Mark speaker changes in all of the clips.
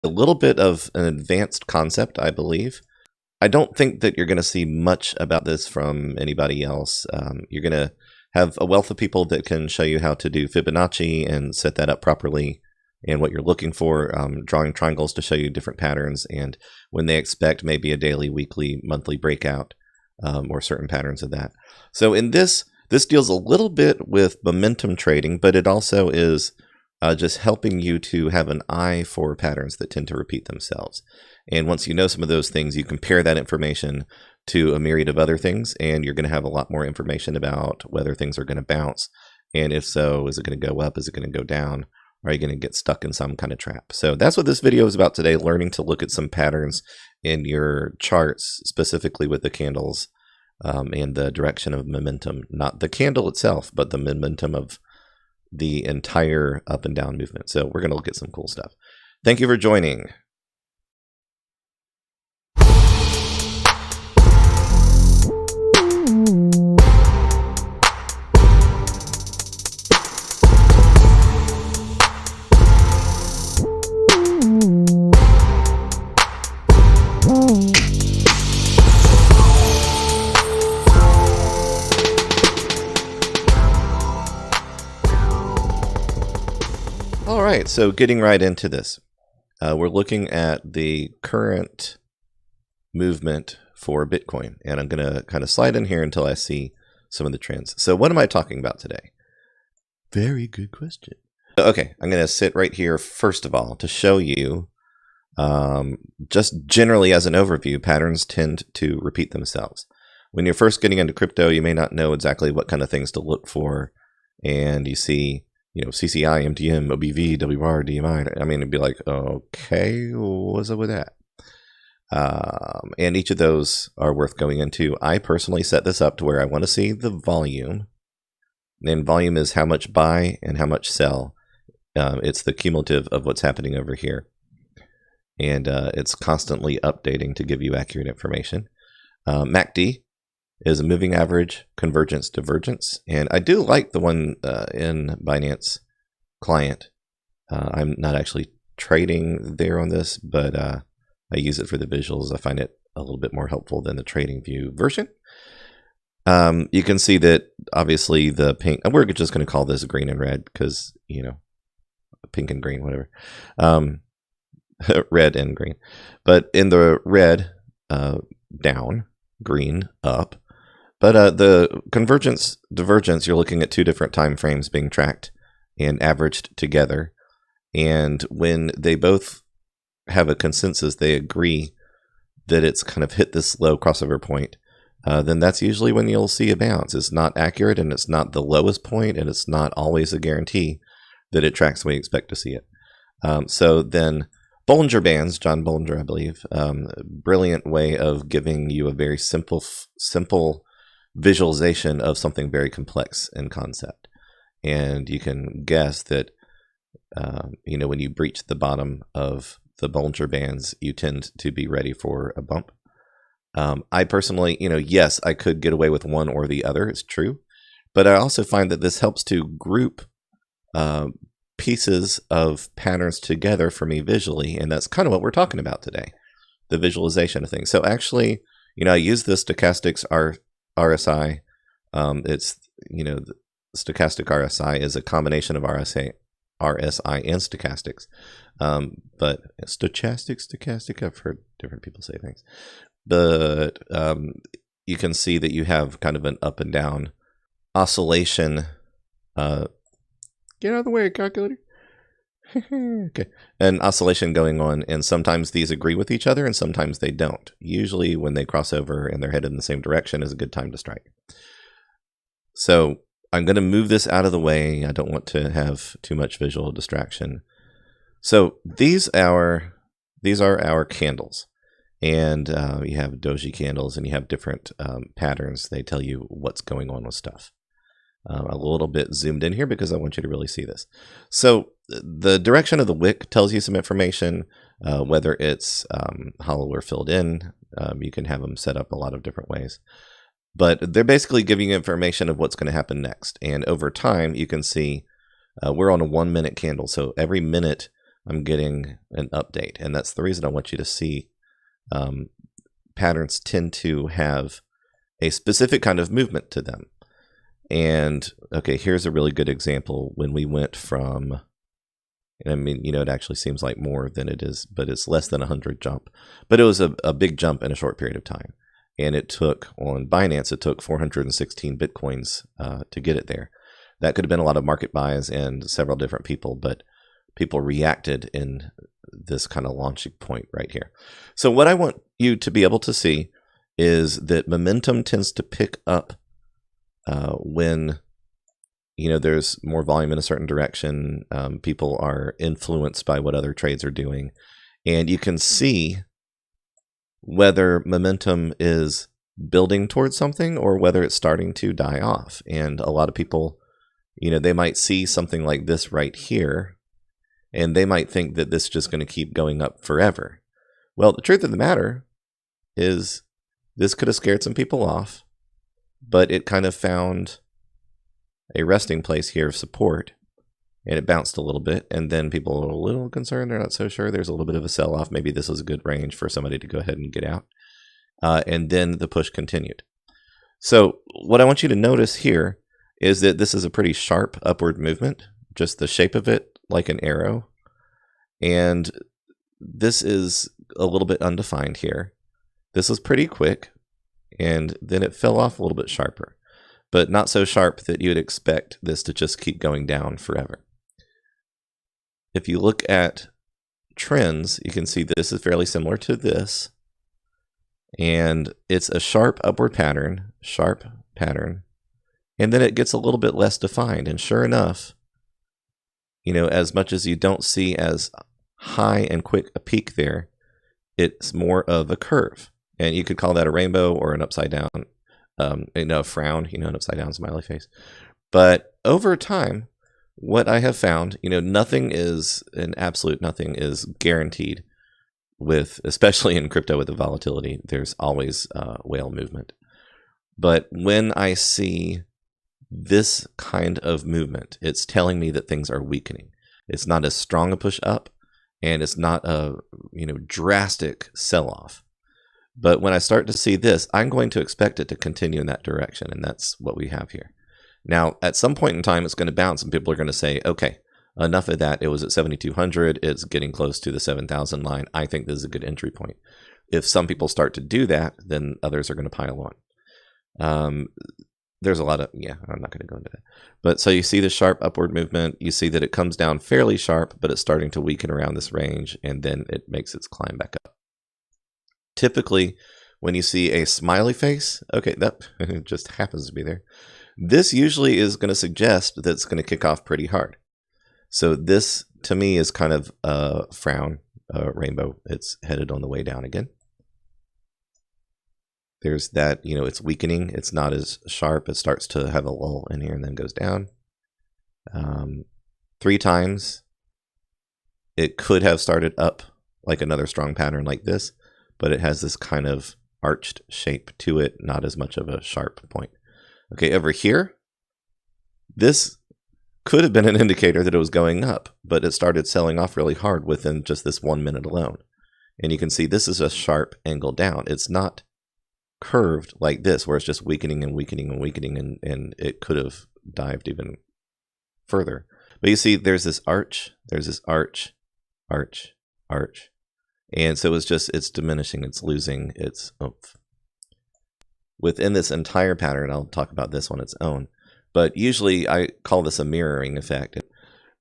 Speaker 1: A little bit of an advanced concept, I believe. I don't think that you're going to see much about this from anybody else. You're going to have a wealth of people that can show you how to do Fibonacci and set that up properly and what you're looking for, drawing triangles to show you different patterns and when they expect maybe a daily, weekly, monthly breakout, or certain patterns of that. So in this deals a little bit with momentum trading, but it also is just helping you to have an eye for patterns that tend to repeat themselves. And once you know some of those things, you compare that information to a myriad of other things, and you're going to have a lot more information about whether things are going to bounce. And if so, is it going to go up? Is it going to go down? Are you going to get stuck in some kind of trap? So that's what this video is about today, learning to look at some patterns in your charts, specifically with the candles and the direction of momentum. Not the candle itself, but the momentum of the entire up and down movement. So we're going to look at some cool stuff. Thank you for joining. All right, so getting right into this, we're looking at the current movement for Bitcoin, and I'm going to kind of slide in here until I see some of the trends. So what am I talking about today? Very good question. Okay, I'm going to sit right here first of all to show you, just generally as an overview, patterns tend to repeat themselves. When you're first getting into crypto, you may not know exactly what kind of things to look for, and you see, CCI, MTM, OBV, WR, DMI. I mean, it'd be like, okay, what's up with that? And each of those are worth going into. I personally set this up to where I want to see the volume. And volume is how much buy and how much sell. It's the cumulative of what's happening over here. And it's constantly updating to give you accurate information. MACD is a moving average, convergence, divergence. And I do like the one in Binance Client. I'm not actually trading there on this, but I use it for the visuals. I find it a little bit more helpful than the trading view version. You can see that obviously the pink, and we're just going to call this green and red because, pink and green, whatever. Red and green. But in the red, down, green, up. But the convergence, divergence, you're looking at two different time frames being tracked and averaged together. And when they both have a consensus, they agree that it's kind of hit this low crossover point, then that's usually when you'll see a bounce. It's not accurate, and it's not the lowest point, and it's not always a guarantee that it tracks when you expect to see it. So then Bollinger Bands, John Bollinger, I believe, brilliant way of giving you a very simple visualization of something very complex in concept. And you can guess that, when you breach the bottom of the Bollinger Bands, you tend to be ready for a bump. I personally, yes, I could get away with one or the other. It's true. But I also find that this helps to group pieces of patterns together for me visually. And that's kind of what we're talking about today, the visualization of things. So actually, I use the stochastics RSI. It's, the stochastic RSI is a combination of RSI and stochastics. But stochastic, I've heard different people say things. But you can see that you have kind of an up and down oscillation. Get out of the way, calculator. Okay. An oscillation going on, and sometimes these agree with each other and sometimes they don't. Usually when they cross over and they're headed in the same direction is a good time to strike. So I'm going to move this out of the way. I don't want to have too much visual distraction. So these are our candles. And you have doji candles, and you have different patterns. They tell you what's going on with stuff. A little bit zoomed in here because I want you to really see this. So the direction of the wick tells you some information, whether it's hollow or filled in. You can have them set up a lot of different ways. But they're basically giving you information of what's going to happen next. And over time, you can see we're on a 1 minute candle. So every minute I'm getting an update. And that's the reason I want you to see patterns tend to have a specific kind of movement to them. And okay, here's a really good example when we went from, I mean, it actually seems like more than it is, but it's less than 100 jump. But it was a big jump in a short period of time. And it took, on Binance, it took 416 Bitcoins to get it there. That could have been a lot of market buys and several different people, but people reacted in this kind of launching point right here. So what I want you to be able to see is that momentum tends to pick up when there's more volume in a certain direction. People are influenced by what other trades are doing, and you can see whether momentum is building towards something or whether it's starting to die off. And a lot of people, they might see something like this right here, and they might think that this is just going to keep going up forever. Well, the truth of the matter is this could have scared some people off, but it kind of found a resting place here of support, and it bounced a little bit, and then people are a little concerned. They're not so sure. There's a little bit of a sell-off. Maybe this was a good range for somebody to go ahead and get out. And then the push continued. So what I want you to notice here is that this is a pretty sharp upward movement, just the shape of it like an arrow. And this is a little bit undefined here. This was pretty quick, and then it fell off a little bit sharper, but not so sharp that you would expect this to just keep going down forever. If you look at trends, you can see this is fairly similar to this, and it's a sharp upward pattern, and then it gets a little bit less defined. And sure enough, as much as you don't see as high and quick a peak there, it's more of a curve. And you could call that a rainbow or an upside down, a frown, an upside down smiley face. But over time, what I have found, nothing is guaranteed especially in crypto with the volatility. There's always whale movement. But when I see this kind of movement, it's telling me that things are weakening. It's not as strong a push up, and it's not a drastic sell-off. But when I start to see this, I'm going to expect it to continue in that direction, and that's what we have here. Now, at some point in time, it's going to bounce, and people are going to say, okay, enough of that. It was at 7,200. It's getting close to the 7,000 line. I think this is a good entry point. If some people start to do that, then others are going to pile on. There's a lot of, I'm not going to go into that. But so you see the sharp upward movement. You see that it comes down fairly sharp, but it's starting to weaken around this range, and then it makes its climb back up. Typically, when you see a smiley face, okay, that just happens to be there. This usually is going to suggest that it's going to kick off pretty hard. So this, to me, is kind of a frown, rainbow. It's headed on the way down again. There's that, it's weakening. It's not as sharp. It starts to have a lull in here and then goes down. 3 times. It could have started up like another strong pattern like this, but it has this kind of arched shape to it, not as much of a sharp point. Okay, over here, this could have been an indicator that it was going up, but it started selling off really hard within just this 1 minute alone. And you can see this is a sharp angle down. It's not curved like this, where it's just weakening and weakening and weakening, and it could have dived even further. But you see, there's this arch, arch. And so it's diminishing, it's losing its oomph. Within this entire pattern, I'll talk about this on its own, but usually I call this a mirroring effect.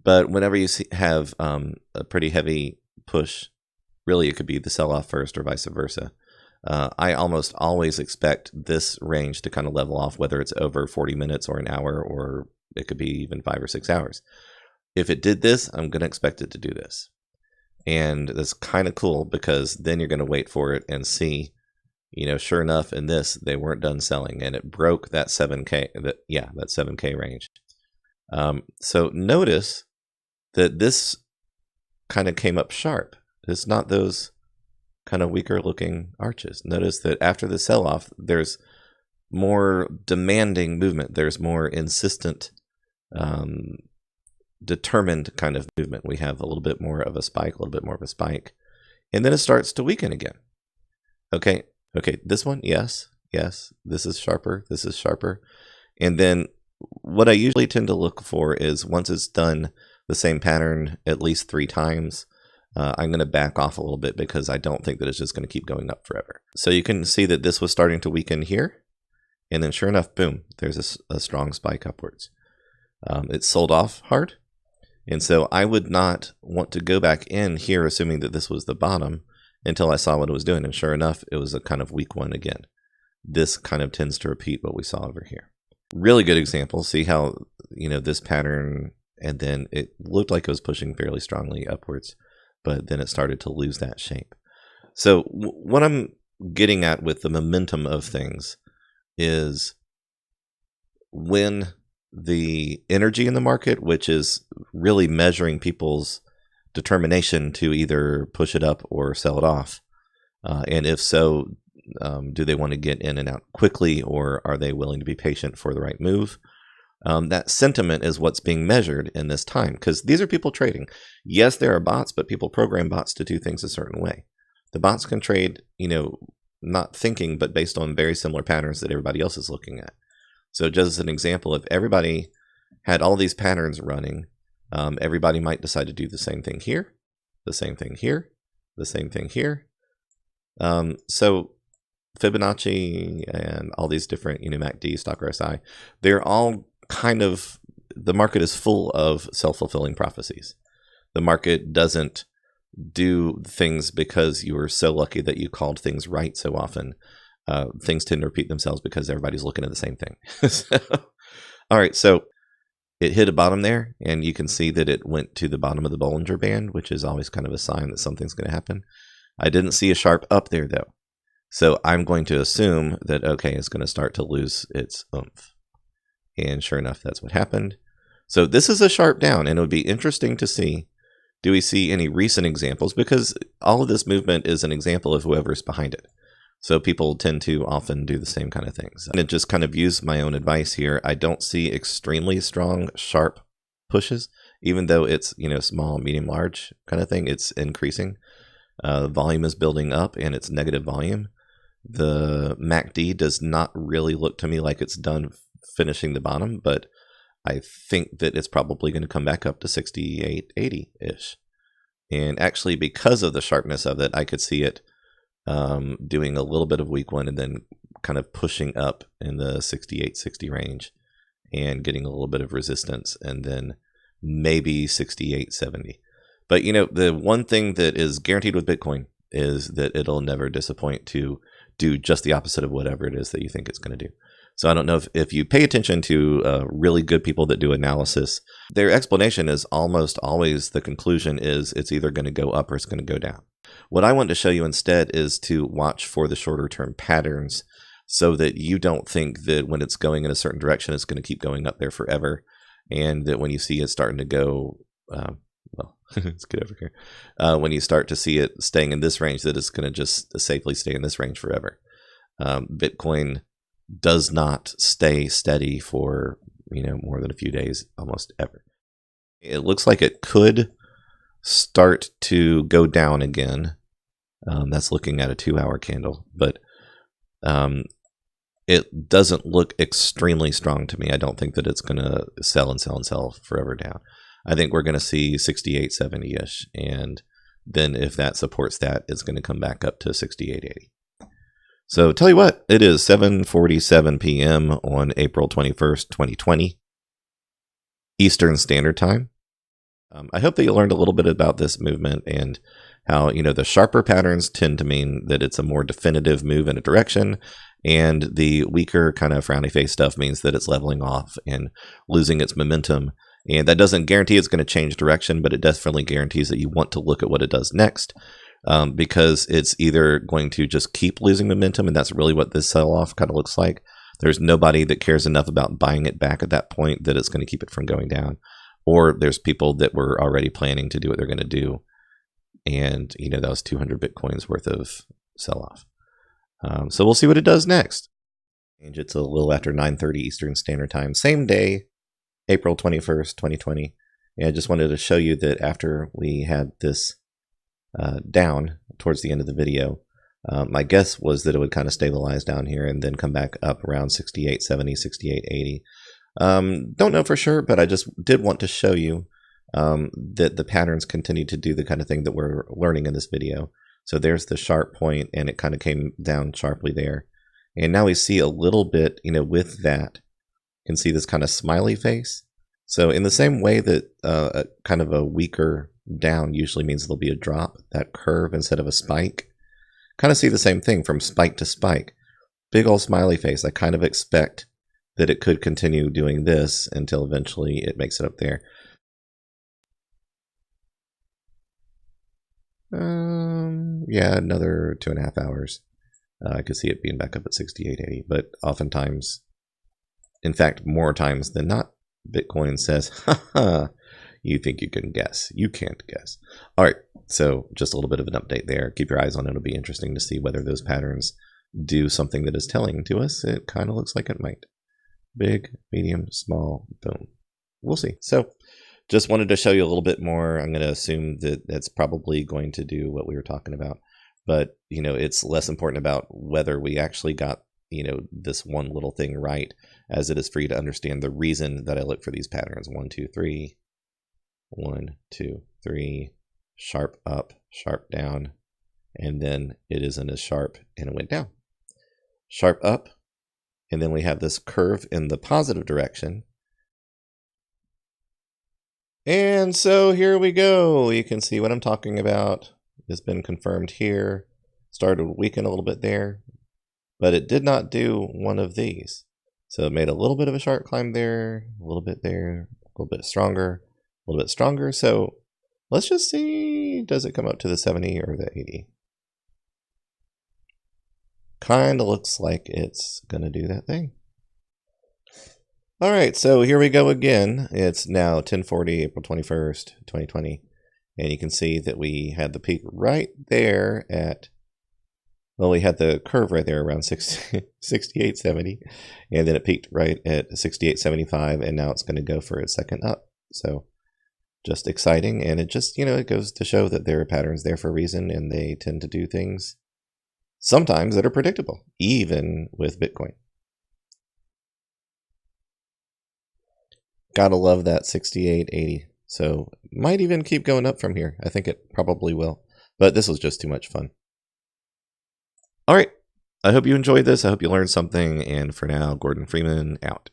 Speaker 1: But whenever you have a pretty heavy push, really it could be the sell-off first or vice versa. I almost always expect this range to kind of level off, whether it's over 40 minutes or an hour, or it could be even 5 or 6 hours. If it did this, I'm going to expect it to do this. And that's kind of cool, because then you're going to wait for it and see, sure enough, in this, they weren't done selling, and it broke that 7K, that 7K range. So notice that this kind of came up sharp. It's not those kind of weaker looking arches. Notice that after the sell-off, there's more demanding movement. There's more insistent determined kind of movement. We have a little bit more of a spike, a little bit more of a spike, and then it starts to weaken again. Okay, this one, yes, this is sharper, and then what I usually tend to look for is once it's done the same pattern at least 3 times, I'm going to back off a little bit because I don't think that it's just going to keep going up forever. So you can see that this was starting to weaken here, and then sure enough, boom, there's a strong spike upwards. It sold off hard, and so I would not want to go back in here assuming that this was the bottom until I saw what it was doing, and sure enough, it was a kind of weak one again. This kind of tends to repeat what we saw over here. Really good example. See how, this pattern, and then it looked like it was pushing fairly strongly upwards, but then it started to lose that shape. So what I'm getting at with the momentum of things is when the energy in the market, which is really measuring people's determination to either push it up or sell it off, and if so, do they want to get in and out quickly, or are they willing to be patient for the right move? That sentiment is what's being measured in this time, because these are people trading. Yes, there are bots, but people program bots to do things a certain way. The bots can trade, not thinking, but based on very similar patterns that everybody else is looking at. So just as an example, if everybody had all these patterns running, everybody might decide to do the same thing here, the same thing here, the same thing here. So Fibonacci and all these different, MACD, Stock RSI, they're all kind of, the market is full of self-fulfilling prophecies. The market doesn't do things because you were so lucky that you called things right so often. Things tend to repeat themselves because everybody's looking at the same thing. All right, so it hit a bottom there, and you can see that it went to the bottom of the Bollinger Band, which is always kind of a sign that something's going to happen. I didn't see a sharp up there, though. So I'm going to assume that, okay, it's going to start to lose its oomph. And sure enough, that's what happened. So this is a sharp down, and it would be interesting to see, do we see any recent examples? Because all of this movement is an example of whoever's behind it. So people tend to often do the same kind of things. And it just kind of use my own advice here. I don't see extremely strong, sharp pushes, even though it's, small, medium, large kind of thing. It's increasing. Volume is building up, and it's negative volume. The MACD does not really look to me like it's done finishing the bottom, but I think that it's probably going to come back up to 68, 80-ish. And actually, because of the sharpness of it, I could see it doing a little bit of weak one and then kind of pushing up in the 68, 60 range and getting a little bit of resistance, and then maybe 68, 70. But, the one thing that is guaranteed with Bitcoin is that it'll never disappoint to do just the opposite of whatever it is that you think it's going to do. So I don't know if you pay attention to really good people that do analysis, their explanation is almost always the conclusion is it's either going to go up or it's going to go down. What I want to show you instead is to watch for the shorter term patterns so that you don't think that when it's going in a certain direction, it's going to keep going up there forever. And that when you see it starting to go, let's get over here. When you start to see it staying in this range, that it's going to just safely stay in this range forever. Bitcoin does not stay steady for, more than a few days, almost ever. It looks like it could start to go down again. That's looking at a 2-hour candle, but it doesn't look extremely strong to me. I don't think that it's going to sell and sell and sell forever down. I think we're going to see 68, 70-ish, and then if that supports that, it's going to come back up to 68, 80. So tell you what, it is 7:47 p.m. on April 21st, 2020, Eastern Standard Time. I hope that you learned a little bit about this movement and how, the sharper patterns tend to mean that it's a more definitive move in a direction, and the weaker kind of frowny face stuff means that it's leveling off and losing its momentum. And that doesn't guarantee it's going to change direction, but it definitely guarantees that you want to look at what it does next, because it's either going to just keep losing momentum, and that's really what this sell-off kind of looks like. There's nobody that cares enough about buying it back at that point that it's going to keep it from going down. Or there's people that were already planning to do what they're going to do, and, that was 200 Bitcoins worth of sell-off. So we'll see what it does next. It's a little after 9:30 Eastern Standard Time. Same day, April 21st, 2020. And I just wanted to show you that after we had this down towards the end of the video, my guess was that it would kind of stabilize down here and then come back up around 68.70, 68.80. Don't know for sure, but I just did want to show you that the patterns continue to do the kind of thing that we're learning in this video. So there's the sharp point, and it kind of came down sharply there. And now we see a little bit, with that, you can see this kind of smiley face. So in the same way that kind of a weaker down usually means there'll be a drop, that curve instead of a spike, kind of see the same thing from spike to spike. Big old smiley face. I kind of expect that it could continue doing this until eventually it makes it up there. Yeah, another 2.5 hours. I could see it being back up at 68.80, but oftentimes, in fact, more times than not, Bitcoin says, haha, you think you can guess. You can't guess. All right, so just a little bit of an update there. Keep your eyes on it. It'll be interesting to see whether those patterns do something that is telling to us. It kind of looks like it might. Big, medium, small, boom. We'll see. So just wanted to show you a little bit more. I'm going to assume that that's probably going to do what we were talking about. But, it's less important about whether we actually got, this one little thing right, as it is for you to understand the reason that I look for these patterns. 1, 2, 3, 1, 2, 3, sharp up, sharp down, and then it isn't as sharp and it went down. Sharp up, and then we have this curve in the positive direction. And so here we go. You can see what I'm talking about. It's been confirmed here. Started to weaken a little bit there, but it did not do one of these. So it made a little bit of a sharp climb there, a little bit there, a little bit stronger, a little bit stronger. So let's just see, does it come up to the 70 or the 80? Kind of looks like it's going to do that thing. All right, so here we go again. It's now 10:40, April 21st, 2020. And you can see that we had the peak right there at, well, we had the curve right there around 68.70. And then it peaked right at 68.75. And now it's going to go for its second up. So just exciting. And it just, it goes to show that there are patterns there for a reason. And they tend to do things sometimes that are predictable, even with Bitcoin. Gotta love that 68.80. So might even keep going up from here. I think it probably will. But this was just too much fun. All right. I hope you enjoyed this. I hope you learned something. And for now, Gordon Freeman out.